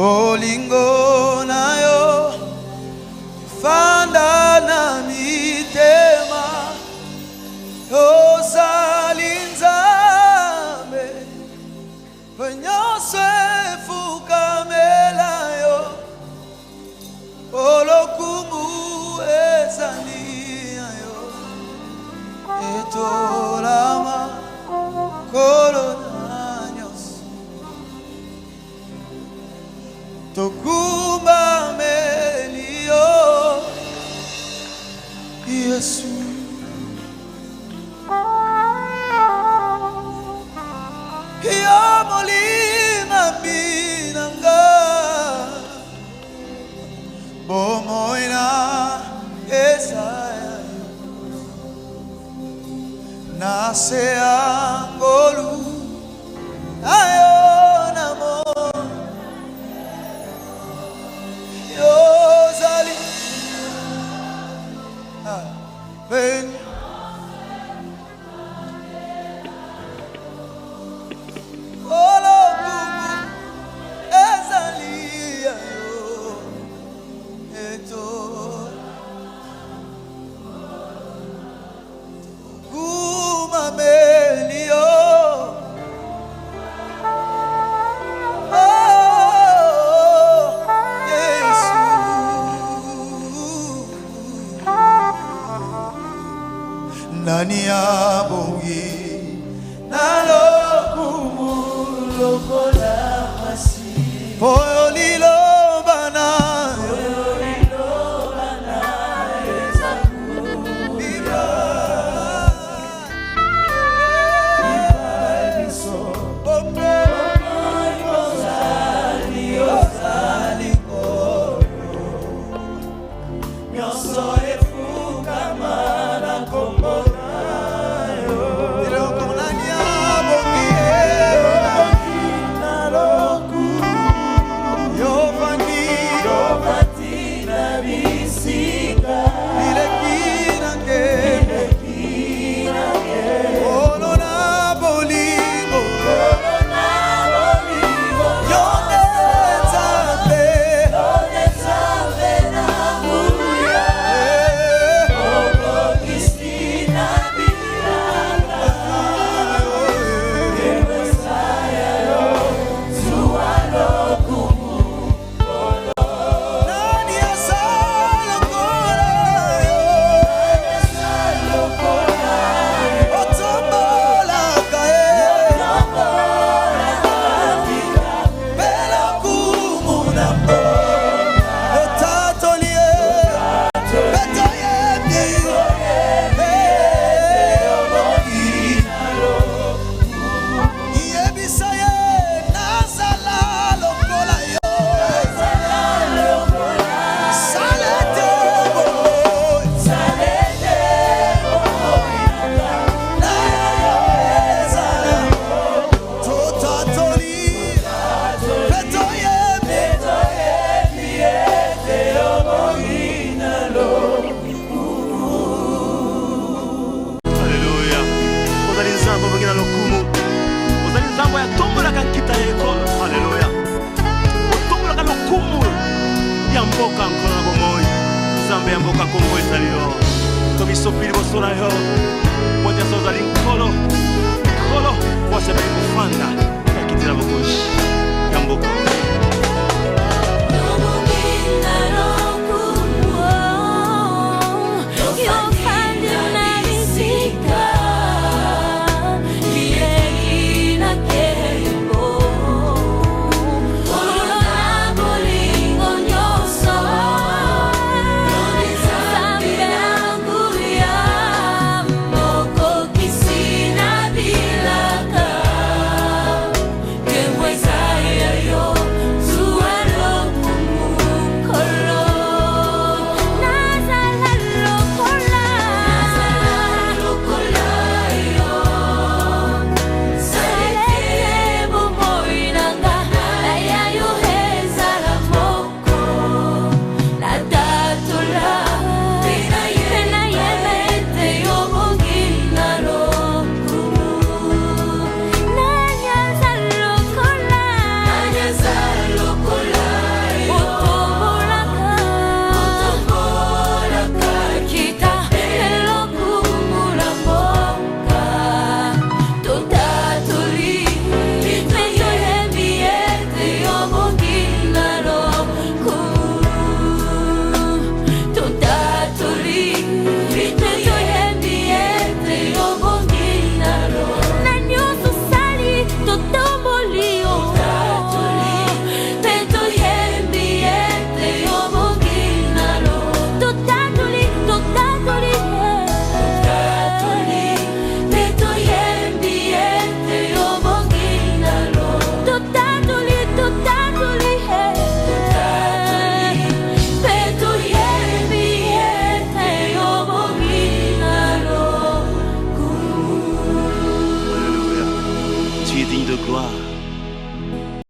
bolingo nayo fanda na mitema ozali nzambe nyonso efukamela yo olokumu ezali yo etolama kolona nyonso tokumba melio Yesu ya molina binanga bomoina esaya nase angolu ayo namo yozali ben nani abongi nalokumu lokola masi poyo lilo bana ezakuliba ibaliso bombe ozali koyo nyonso efukama na kombo mboka nkolo na bomoi Nzambe ya mboka Kongo ezali yo tobisopili bosona yo moto azali nkolo wasebeli kofanda yakitela bokoshi ya mboka Yo gloire.